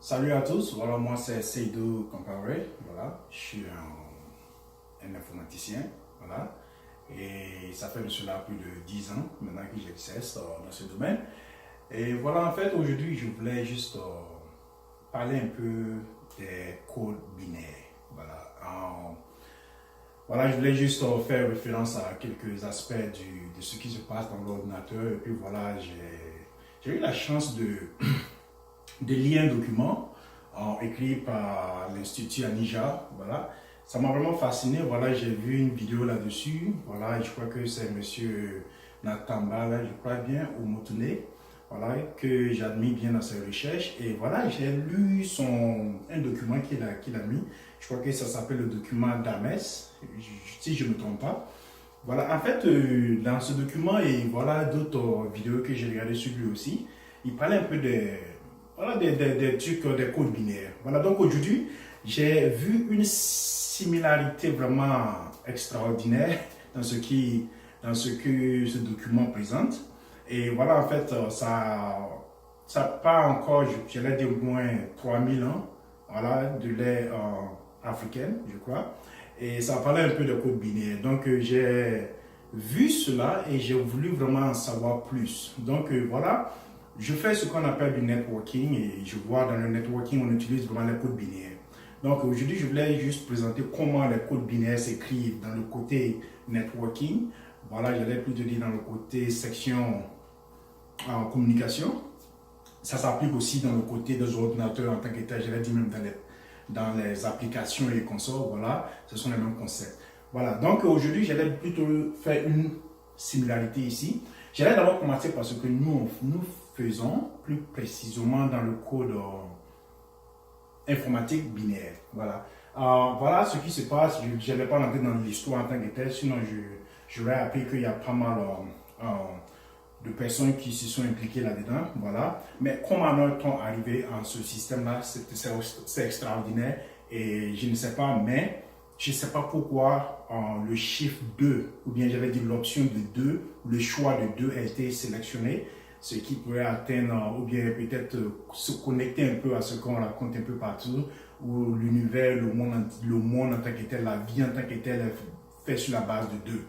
Salut à tous, voilà, moi c'est Seydou Compaoré, voilà, je suis un informaticien, voilà, et ça fait de cela plus de 10 ans maintenant que j'exerce dans ce domaine. Et voilà, en fait, aujourd'hui, je voulais juste parler un peu des codes binaires, voilà. Voilà, je voulais juste faire référence à quelques aspects de ce qui se passe dans l'ordinateur, et puis voilà, j'ai eu la chance de lire un document écrit par l'Institut Anija. Voilà. Ça m'a vraiment fasciné. Voilà, j'ai vu une vidéo là-dessus. Voilà, je crois que c'est monsieur Natamba, là, je crois bien, ou Motune, voilà, que j'admire bien dans ses recherches. Et voilà, j'ai lu un document qu'il a mis. Je crois que ça s'appelle le document d'Ames, si je ne me trompe pas. Voilà, en fait, dans ce document et voilà d'autres vidéos que j'ai regardées sur lui aussi, il parlait un peu des trucs, des codes binaires. Voilà, donc aujourd'hui, j'ai vu une similarité vraiment extraordinaire dans ce que ce document présente. Et voilà, en fait, ça part encore, j'allais dire au moins 3000 ans, voilà, de l'ère africaine, je crois. Et ça parlait un peu de code binaire. Donc, j'ai vu cela et j'ai voulu vraiment en savoir plus. Donc, voilà, je fais ce qu'on appelle du networking et je vois dans le networking, on utilise vraiment les codes binaires. Donc, aujourd'hui, je voulais juste présenter comment les codes binaires s'écrivent dans le côté networking. Voilà, j'allais plutôt dire dans le côté section en communication. Ça s'applique aussi dans le côté des ordinateurs en tant que tel, j'allais dire même dans les applications et les consoles, voilà, ce sont les mêmes concepts. Voilà, donc aujourd'hui, j'allais plutôt faire une similarité ici. J'allais d'abord commencer par ce que nous faisons plus précisément dans le code informatique binaire. Voilà. Voilà ce qui se passe. Je ne vais pas rentrer dans l'histoire en tant que tel, sinon j'aurais appris qu'il y a pas mal de personnes qui se sont impliquées là-dedans, voilà. Mais comment est-on arrivé en ce système-là? C'est extraordinaire et je ne sais pas, mais je ne sais pas pourquoi le chiffre 2, ou bien j'avais dit l'option de 2, le choix de 2 a été sélectionné, ce qui pourrait atteindre, ou bien peut-être se connecter un peu à ce qu'on raconte un peu partout, où l'univers, le monde en tant que tel, la vie en tant que telle est fait sur la base de 2.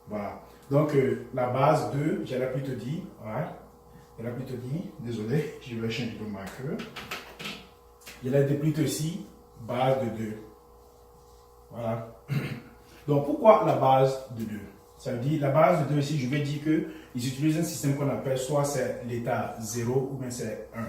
Voilà. Donc, la base 2, j'allais plutôt dire, désolé, je vais changer de marqueur. J'allais plutôt ici, base de 2. Voilà. Donc, pourquoi la base de 2? Ça veut dire, la base de 2 ici, je vais dire qu'ils utilisent un système qu'on appelle soit c'est l'état 0 ou bien c'est 1.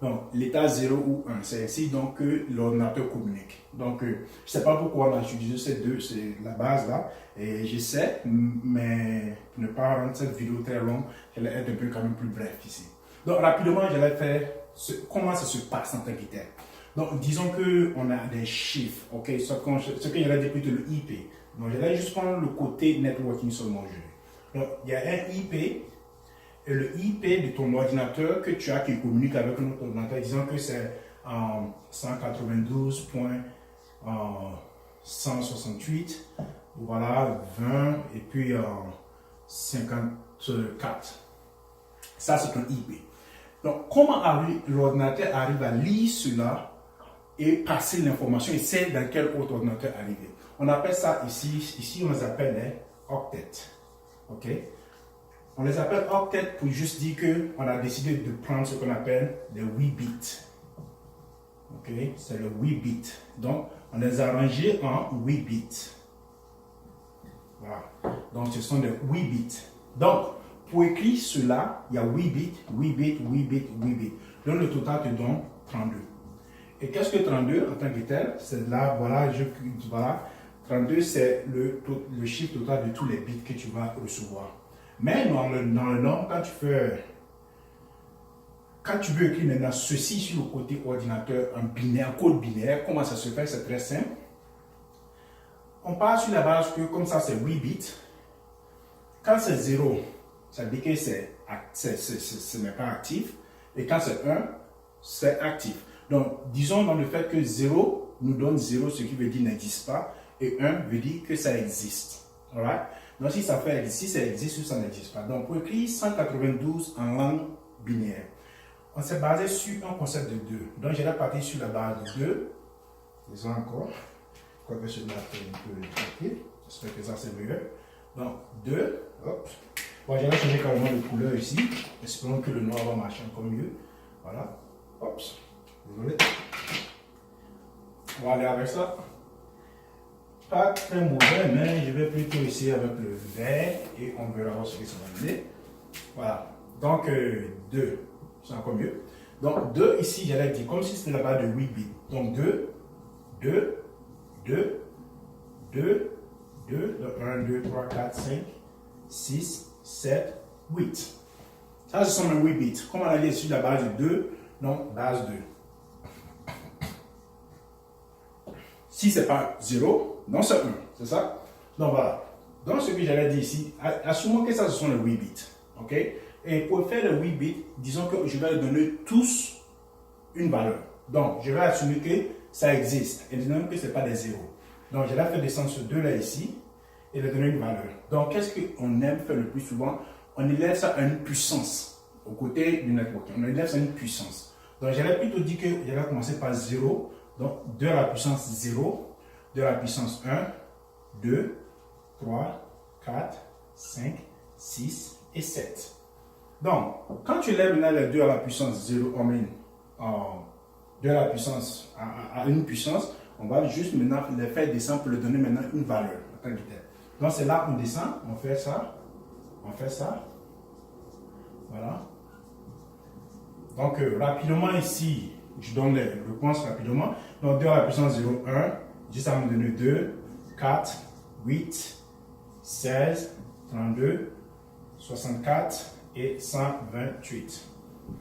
Donc, l'état 0 ou 1, c'est ainsi donc que l'ordinateur communique. Donc, je ne sais pas pourquoi on a utilisé ces deux, c'est la base là. Et je sais, mais pour ne pas rendre cette vidéo très longue, je vais être un peu quand même plus bref ici. Donc, rapidement, je vais faire comment ça se passe en tant que tel. Donc, disons qu'on a des chiffres, ok? Ce que j'allais dire plutôt le IP. Donc, j'allais juste prendre le côté networking seulement aujourd'hui. Donc, il y a un IP. Et le IP de ton ordinateur que tu as qui communique avec un autre ordinateur, disons que c'est 192.168, voilà, 20 et puis 54. Ça, c'est ton IP. Donc, comment l'ordinateur arrive à lire cela et passer l'information et c'est dans quel autre ordinateur arriver? On appelle ça ici on les appelle les octets. Ok? On les appelle octets pour juste dire qu'on a décidé de prendre ce qu'on appelle des 8 bits. Ok, c'est le 8 bits. Donc, on les a rangés en 8 bits. Voilà. Donc, ce sont des 8 bits. Donc, pour écrire cela, il y a 8 bits, 8 bits, 8 bits, 8 bits. Donc, le total te donne 32. Et qu'est-ce que 32 en tant que tel? C'est là, voilà, 32, c'est le chiffre total de tous les bits que tu vas recevoir. Mais dans le nom, quand tu veux écrire maintenant ceci sur le côté ordinateur, un code binaire, comment ça se fait? C'est très simple. On part sur la base que comme ça c'est 8 bits. Quand c'est 0, ça veut dire que ce n'est pas actif. Et quand c'est 1, c'est actif. Donc, disons dans le fait que 0 nous donne 0, ce qui veut dire n'existe pas. Et 1 veut dire que ça existe. Alright? Donc, si ça existe ou ça n'existe pas. Donc, pour écrire 192 en langue binaire, on s'est basé sur un concept de 2. Donc, je vais partir sur la base de 2. Disons encore. Quoique celui-là fait un peu compliqué. J'espère que ça c'est mieux. Donc, 2. Hop. Bon, je vais changer carrément de couleur ici. Espérons que le noir va marcher encore mieux. Voilà. Hop. Désolé. On va aller avec ça. Pas très mauvais, mais je vais plutôt essayer avec le vert et on verra ce que ça va donner. Voilà. Donc, 2. C'est encore mieux. Donc, 2 ici, j'allais dire comme si c'était la base de 8 bits. Donc, 2, 2, 2, 2, 2, donc 1, 2, 3, 4, 5, 6, 7, 8. Ça, ce sont les 8 bits. Comme on a dit sur la base de 2, donc base 2. Si ce n'est pas 0, non c'est 1. C'est ça? Donc voilà. Donc ce que j'allais dire ici, assumons que ça, ce sont les 8 bits. OK? Et pour faire les 8 bits, disons que je vais leur donner tous une valeur. Donc, je vais assumer que ça existe. Et disons que ce n'est pas des zéros. Donc, je vais faire descendre ce 2 là ici et leur donner une valeur. Donc, qu'est-ce qu'on aime faire le plus souvent? On élève ça à une puissance au côté du networking. On élève ça à une puissance. Donc, j'allais plutôt dire que je vais commencer par 0. Donc, 2 à la puissance 0, 2 à la puissance 1, 2, 3, 4, 5, 6 et 7. Donc, quand tu lèves maintenant les 2 à la puissance 0, 2 à la puissance à une puissance, on va juste maintenant les faire descendre pour leur donner maintenant une valeur. Donc, c'est là qu'on descend, on fait ça, voilà. Donc, rapidement ici, je donne les réponses rapidement. Donc, 2 à la puissance 0, 1, juste à me donner 2, 4, 8, 16, 32, 64 et 128.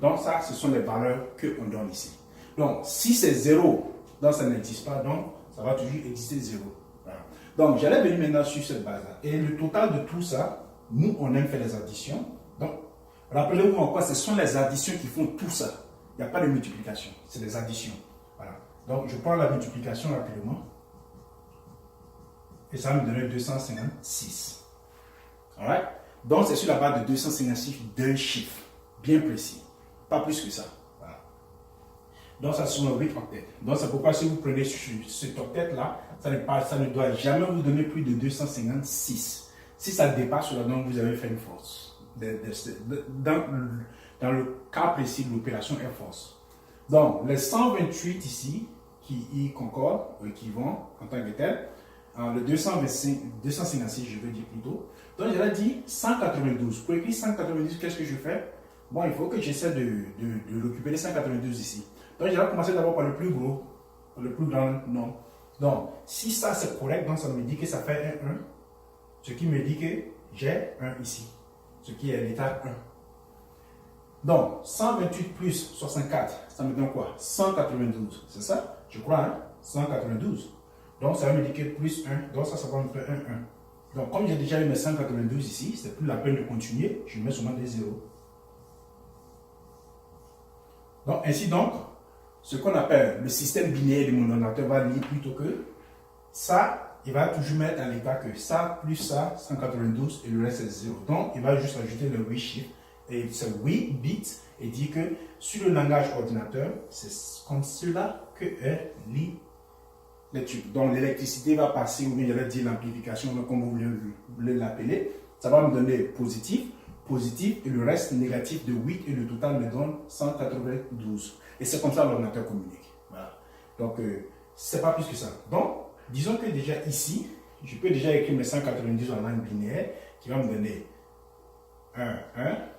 Donc, ça, ce sont les valeurs qu'on donne ici. Donc, si c'est 0, donc ça n'existe pas, donc ça va toujours exister 0. Voilà. Donc, j'allais venir maintenant sur cette base-là. Et le total de tout ça, nous, on aime faire les additions. Donc, rappelez-vous encore, ce sont les additions qui font tout ça. Il n'y a pas de multiplication, c'est des additions. Voilà. Donc, je prends la multiplication rapidement. Et ça va me donner 256. Alright? Donc, c'est sur la base de 256 d'un chiffre bien précis. Pas plus que ça. Voilà. Donc, ça sont 8 octets. Donc, c'est pourquoi si vous prenez cet octet-là, ça ne doit jamais vous donner plus de 256. Si ça dépasse cela, donc vous avez fait une force. Dans le cas précis de l'opération Air Force. Donc, les 128 ici, qui y concordent, ou qui vont en tant que tel, le 256, je veux dire plutôt. Donc, j'avais dit 192. Pour écrire 192, qu'est-ce que je fais? Bon, il faut que j'essaie de récupérer 192 ici. Donc, je vais commencer d'abord par le plus gros, par le plus grand nombre. Donc, si ça c'est correct, donc ça me dit que ça fait un 1. Ce qui me dit que j'ai 1 ici. Ce qui est l'état 1. Donc, 128 plus 64, ça me donne quoi? 192. C'est ça? Je crois, hein? 192. Donc, ça va me dire que plus 1. Donc, ça va me faire 1, 1. Donc, comme j'ai déjà eu mes 192 ici, c'est plus la peine de continuer. Je mets seulement des zéros. Donc, ainsi donc, ce qu'on appelle le système binaire de mon ordinateur va lire plutôt que ça, il va toujours mettre à l'état que ça plus ça, 192, et le reste c'est 0. Donc, il va juste ajouter le 8 chiffres. Et c'est 8 bits et dit que sur le langage ordinateur, c'est comme cela que est lit les tubes. Donc l'électricité va passer, ou bien je vais dire l'amplification, comme vous voulez l'appeler. Ça va me donner positif, positif et le reste négatif de 8 et le total me donne 192. Et c'est comme ça que l'ordinateur communique. Voilà. Donc c'est pas plus que ça. Donc disons que déjà ici, je peux déjà écrire mes 192 en langue binaire qui va me donner 1, 1,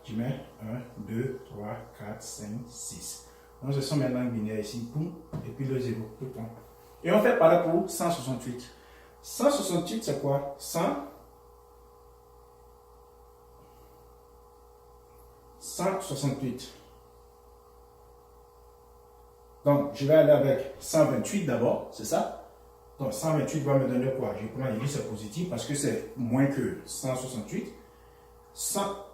tu mets 1, 2, 3, 4, 5, 6. Donc, ce sont mes langues binaires ici, boum, et puis le 0, tout le temps. Et on fait pareil pour 168. 168, c'est quoi? 168. Donc, je vais aller avec 128 d'abord, c'est ça? Donc, 128 va me donner quoi? Je prends ici, c'est positif parce que c'est moins que 168.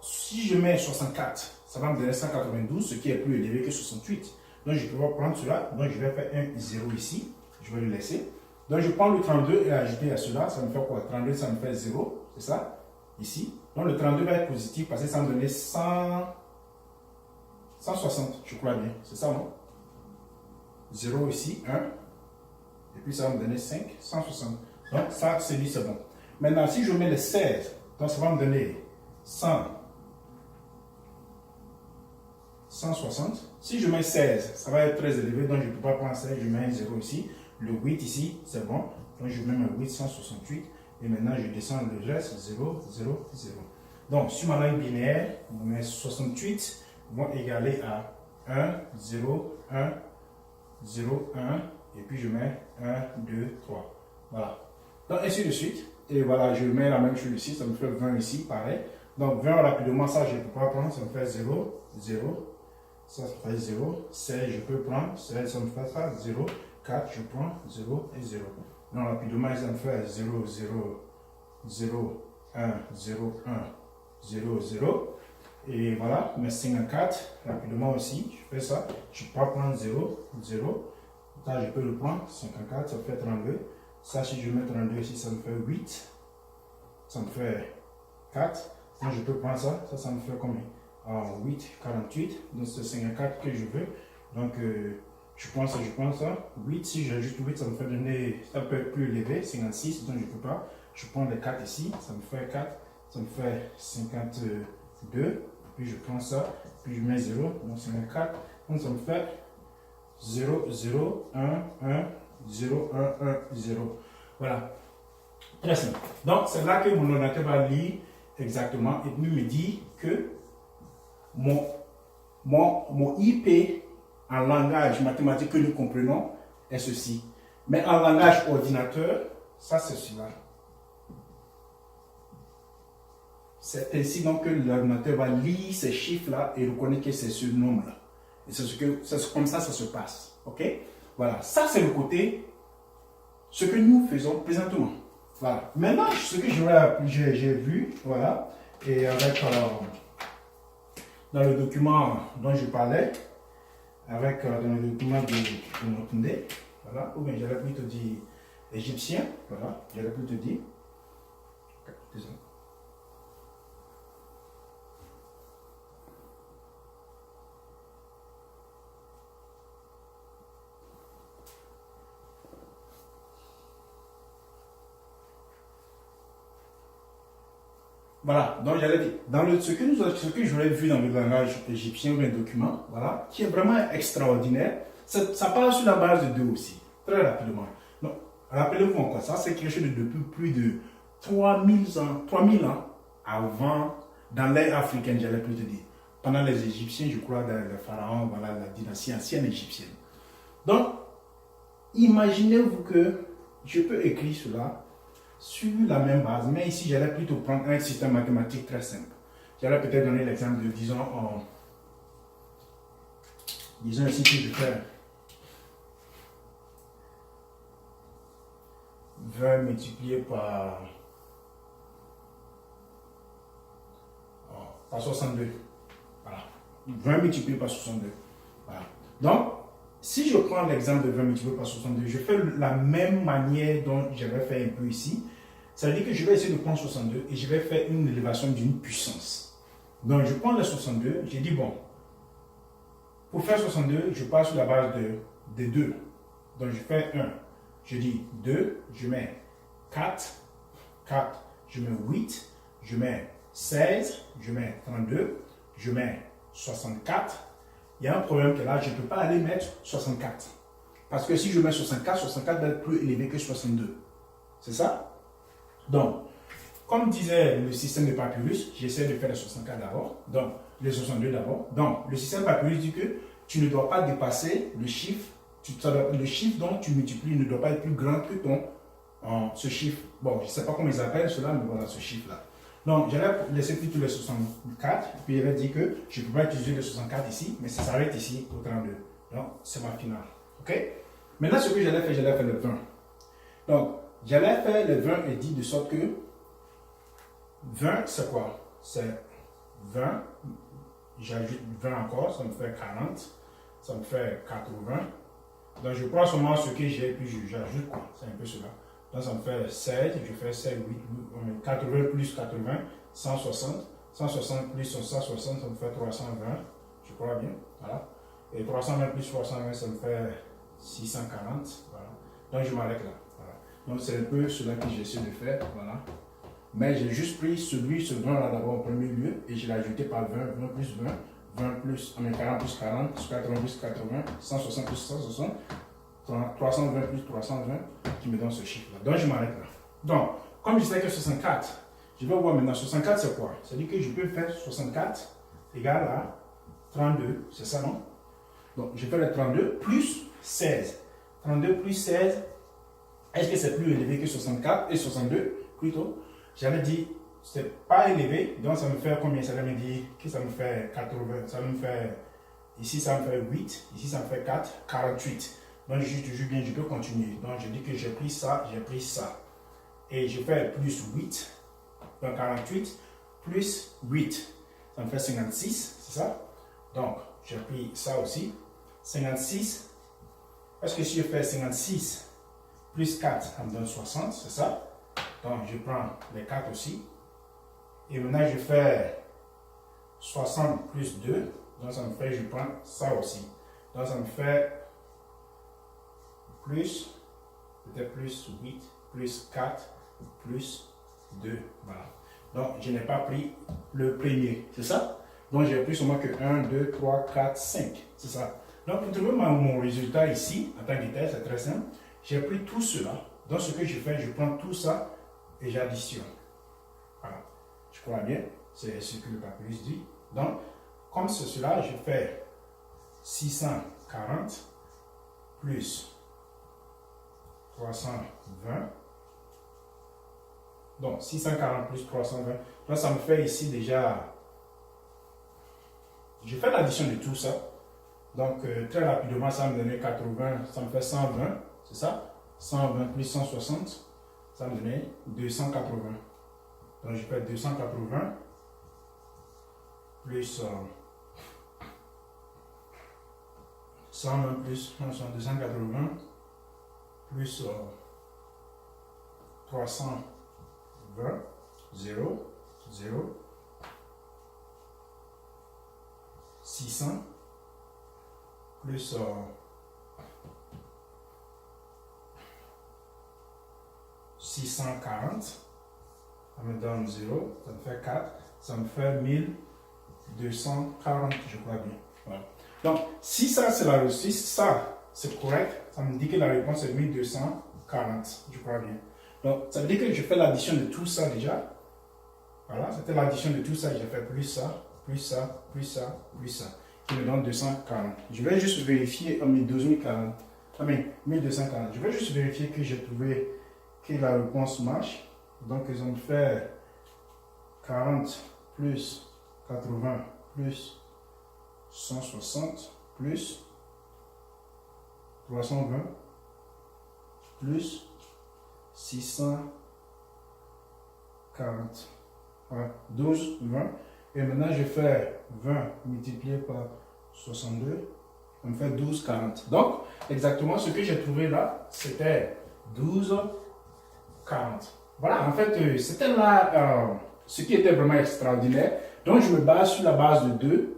Si je mets 64, ça va me donner 192, ce qui est plus élevé que 68. Donc, je peux prendre cela. Donc, je vais faire un 0 ici. Je vais le laisser. Donc, je prends le 32 et ajouter à cela. Ça me fait quoi? 32, ça me fait 0. C'est ça? Ici. Donc, le 32 va être positif parce que ça me donne 160, je crois bien. C'est ça, non? 0 ici, 1. Et puis ça va me donner 5, 160. Donc ça, c'est dit, c'est bon. Maintenant, si je mets le 16, donc ça va me donner 100, 160. Si je mets 16, ça va être très élevé, donc je ne peux pas prendre 16, je mets un 0 ici. Le 8 ici, c'est bon. Donc je mets un 8, 168. Et maintenant, je descends le reste, 0, 0, 0. Donc, sur ma langue binaire, mes 68 vont égaler à 1, 0, 1, 0, 1. Et puis, je mets 1, 2, 3. Voilà. Donc, ainsi de suite. Et voilà, je mets la même chose ici. Ça me fait 20 ici, pareil. Donc, 20 rapidement, ça, je ne peux pas prendre. Ça me fait 0, 0. Ça fait 0. 16, je peux prendre. 16, ça me fait ça. 0. 4, je prends 0 et 0. Donc, rapidement, ça me fait 0, 0, 0, 1, 0, 1, 0, 0. Et voilà, mes 54, rapidement aussi, je fais ça. Je peux prendre 0, 0. Là, je peux le prendre. 54, ça fait 32. Ça, si je mets 32 ici, ça me fait 8. Ça me fait 4. Donc, je peux prendre ça. Ça me fait combien? 8, 48. Donc, c'est 54 que je veux. Donc, je prends ça, je prends ça. 8, si j'ajoute 8, ça me fait donner, ça peut être plus élevé, 56, donc je ne peux pas. Je prends les 4 ici, ça me fait 4, ça me fait 52. Puis je prends ça, puis je mets 0, donc 54. Donc ça me fait 0, 0, 1, 1, 0, 1, 1, 0. Voilà. Très simple. Donc c'est là que mon ordinateur va lire exactement et puis me dit que mon IP en langage mathématique que nous comprenons est ceci. Mais en langage ordinateur, ça c'est cela. C'est ainsi donc que l'ordinateur va lire ces chiffres-là et reconnaître que c'est ce nombre-là. Et c'est comme ça se passe. Ok? Voilà. Ça c'est le côté, ce que nous faisons présentement. Voilà. Maintenant, ce que j'ai vu, voilà, et avec dans le document dont je parlais, avec dans le document de Motunde, voilà, ou bien j'allais plutôt dire égyptien, voilà, j'allais plutôt dire. Désolé. Voilà, donc j'allais dire, ce que j'aurais vu dans le langage égyptien ou un document, voilà, qui est vraiment extraordinaire, ça parle sur la base de 2 aussi, très rapidement. Donc, rappelez-vous encore, ça c'est quelque chose de depuis plus de 3000 ans avant, dans l'ère africaine, j'allais plus te dire. Pendant les Égyptiens, je crois, dans les pharaons, voilà, la dynastie ancienne égyptienne. Donc, imaginez-vous que je peux écrire cela sur la même base, mais ici j'allais plutôt prendre un système mathématique très simple. J'allais peut-être donner l'exemple de, disons ici que je fais 20 multiplié par 62. Voilà. 20 multiplié par 62. Voilà. Donc, si je prends l'exemple de 20 multiplié par 62, je fais la même manière dont j'avais fait un peu ici. Ça veut dire que je vais essayer de prendre 62 et je vais faire une élévation d'une puissance. Donc, je prends le 62, j'ai dit bon, pour faire 62, je pars sur la base de 2. Donc, je fais 1. Je dis 2, je mets 4, 4, je mets 8, je mets 16, je mets 32, je mets 64. Il y a un problème que là, je ne peux pas aller mettre 64. Parce que si je mets 64, 64 va être plus élevé que 62. C'est ça? Donc, comme disait le système de Papyrus, j'essaie de faire le 64 d'abord, donc le 62 d'abord. Donc, le système Papyrus dit que tu ne dois pas dépasser le chiffre, le chiffre dont tu multiplies ne doit pas être plus grand que ce chiffre. Bon, je ne sais pas comment ils appellent cela, mais voilà ce chiffre-là. Donc, j'allais laisser plutôt le 64, puis il avait dit que je ne peux pas utiliser le 64 ici, mais ça s'arrête ici au 32. Donc, c'est ma finale. OK? Maintenant, ce que j'allais faire le 20. Donc, j'allais faire le 20 et dit de sorte que 20, c'est quoi? C'est 20, j'ajoute 20 encore, ça me fait 40, ça me fait 80. Donc, je prends seulement ce que j'ai, puis j'ajoute quoi? C'est un peu cela. Donc, ça me fait 7, je fais 7, 8, 80 plus 80, 160. 160 plus 160, ça me fait 320. Je crois bien. Voilà. Et 320 plus 320, ça me fait 640. Voilà. Donc je m'arrête là. Voilà. Donc c'est un peu cela que j'essaie de faire. Voilà. Mais j'ai juste pris ce 20 là d'abord en premier lieu et je l'ai ajouté par 20, 20 plus 20, 20 plus, 40 plus 40, 80 plus 80, 160 plus 160, 320 plus 320 qui me donne ce chiffre-là. Donc je m'arrête là. Donc, comme je sais que 64, je vais voir maintenant 64 c'est quoi? C'est-à-dire que je peux faire 64 égale à 32, c'est ça non? Donc je fais le 32 plus 16. 32 plus 16, est-ce que c'est plus élevé que 64 et 62 plutôt? J'avais dit, c'est pas élevé, donc ça me fait combien? Ça me dit que ça me fait 80, ça me fait, ici ça me fait 8, ici ça me fait 4, 48. Donc je suis toujours bien, je peux continuer. Donc je dis que j'ai pris ça. Et je fais plus 8, donc 48, plus 8, ça me fait 56, c'est ça? Donc j'ai pris ça aussi, 56, est-ce que si je fais 56 plus 4, ça me donne 60, c'est ça? Donc, je prends les 4 aussi. Et maintenant, je fais 60 plus 2. Donc, ça me fait, je prends ça aussi. Donc, ça me fait plus, peut-être plus 8, plus 4, plus 2. Voilà. Donc, je n'ai pas pris le premier. C'est ça? Donc, j'ai pris seulement que 1, 2, 3, 4, 5. C'est ça. Donc, pour trouver mon résultat ici, en tant que tel, c'est très simple. J'ai pris tout cela. Donc, ce que je fais, je prends tout ça et j'additionne. Voilà. Je crois bien, c'est ce que le papyrus dit. Donc, comme c'est cela, je fais 640 plus 320. Donc, 640 plus 320. Là, ça me fait ici déjà... Je fais l'addition de tout ça. Donc, très rapidement, ça me donnait 80, ça me fait 120, c'est ça? 120 plus 160, ça me donnait 280. Donc, je fais 280 plus 120 plus 280 plus 320, 0, 0, 600 plus 640, ça me donne 0, ça me fait 4, ça me fait 1240, je crois bien. Voilà. Donc, si ça c'est la réponse, si ça c'est correct, ça me dit que la réponse est 1240, je crois bien. Donc, ça veut dire que je fais l'addition de tout ça déjà. Voilà, c'était l'addition de tout ça, j'ai fait plus ça, plus ça, plus ça, plus ça, qui me donne 240. Je vais juste vérifier, 1240, 1240. Je vais juste vérifier que j'ai trouvé que la réponse marche. Donc, ils ont fait 40 plus 80 plus 160 plus 320 plus 640. Voilà, 12, 20. Et maintenant, je fais 20 multiplié par 62. Ça me fait 12, 40. Donc, exactement ce que j'ai trouvé là, c'était 12, 40. Voilà, en fait, c'était là ce qui était vraiment extraordinaire. Donc, je me base sur la base de 2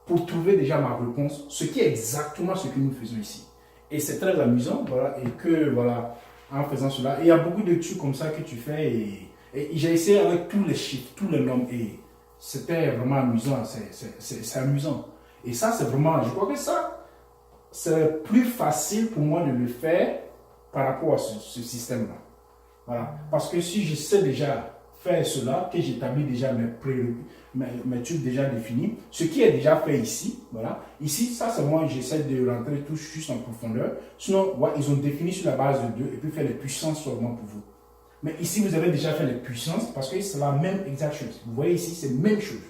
pour trouver déjà ma réponse, ce qui est exactement ce que nous faisons ici. Et c'est très amusant, voilà, et que, voilà, en faisant cela, il y a beaucoup de trucs comme ça que tu fais, et j'ai essayé avec tous les chiffres, tous les nombres, et c'était vraiment amusant, c'est amusant. Et ça, c'est vraiment, je crois que ça, c'est plus facile pour moi de le faire par rapport à ce système-là. Voilà. Parce que si je sais déjà faire cela, que j'établis déjà mes trucs déjà définis, ce qui est déjà fait ici, voilà. Ici, ça c'est moi, j'essaie de rentrer tout juste en profondeur. Sinon, ouais, ils ont défini sur la base de 2 et puis faire les puissances seulement pour vous. Mais ici, vous avez déjà fait les puissances parce que c'est la même exacte chose. Vous voyez ici, c'est la même chose.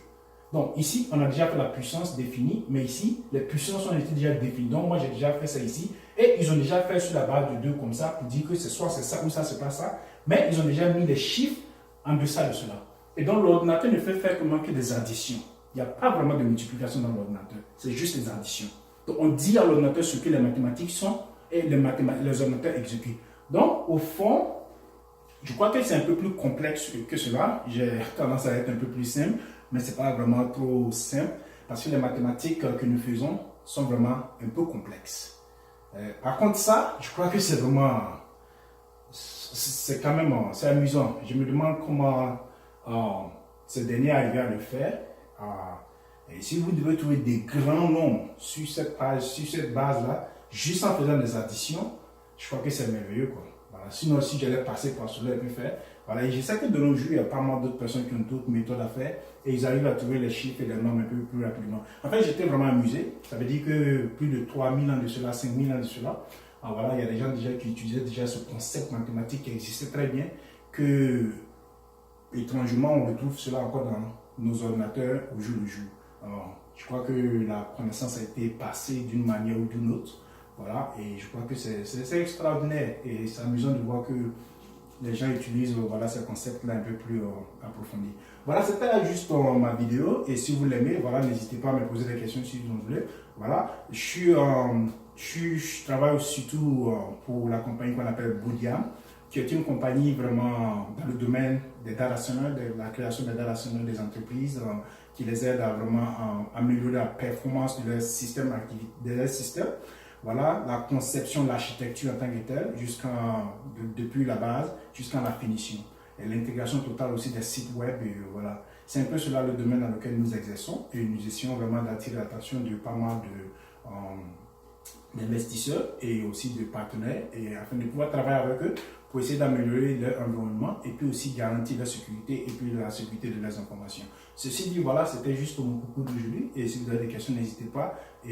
Donc ici, on a déjà fait la puissance définie, mais ici, les puissances ont été déjà définies. Donc moi, j'ai déjà fait ça ici. Et ils ont déjà fait sur la base de 2 comme ça, pour dire que c'est soit c'est ça ou ça, c'est pas ça. Mais ils ont déjà mis les chiffres en deçà de cela. Et donc l'ordinateur ne fait faire que des additions. Il n'y a pas vraiment de multiplication dans l'ordinateur. C'est juste des additions. Donc on dit à l'ordinateur ce que les mathématiques sont et les ordinateurs exécutent. Donc au fond, je crois que c'est un peu plus complexe que cela. J'ai tendance à être un peu plus simple, mais ce n'est pas vraiment trop simple. parce que les mathématiques que nous faisons sont vraiment un peu complexes. Par contre, ça, je crois que c'est vraiment, c'est quand même, c'est amusant. Je me demande comment ce dernier arrive à le faire. Et si vous devez trouver des grands nombres sur cette page, sur cette base-là, juste en faisant des additions, je crois que c'est merveilleux, quoi. Voilà. Sinon, si j'allais passer par cela et puis faire, voilà. Et je sais que de nos jours, il y a pas mal d'autres personnes qui ont d'autres méthodes à faire et ils arrivent à trouver les chiffres et les nombres un peu plus rapidement. En fait, j'étais vraiment amusé. Ça veut dire que plus de 3000 ans de cela, 5000 ans de cela, voilà, il y a des gens déjà qui utilisaient déjà ce concept mathématique qui existait très bien, que étrangement, on retrouve cela encore dans nos ordinateurs au jour le jour. Alors, je crois que la connaissance a été passée d'une manière ou d'une autre. Voilà, et je crois que c'est extraordinaire et c'est amusant de voir que les gens utilisent voilà, ce concept-là un peu plus approfondi. Voilà, c'était juste ma vidéo et si vous l'aimez, voilà, n'hésitez pas à me poser des questions si vous en voulez. Voilà, je travaille surtout pour la compagnie qu'on appelle Boudiam, qui est une compagnie vraiment dans le domaine des data centers, de la création des data centers des entreprises, qui les aide à vraiment améliorer la performance de leur système Voilà, la conception de l'architecture en tant que telle, depuis la base jusqu'à la finition. Et l'intégration totale aussi des sites web. Et voilà. C'est un peu cela le domaine dans lequel nous exerçons. Et nous essayons vraiment d'attirer l'attention de pas mal d'investisseurs et aussi de partenaires et afin de pouvoir travailler avec eux pour essayer d'améliorer leur environnement et puis aussi garantir leur sécurité et puis la sécurité de leurs informations. Ceci dit, voilà, c'était juste mon coucou d'aujourd'hui et si vous avez des questions, n'hésitez pas à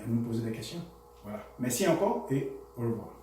nous poser des questions. Voilà. Merci encore et au revoir.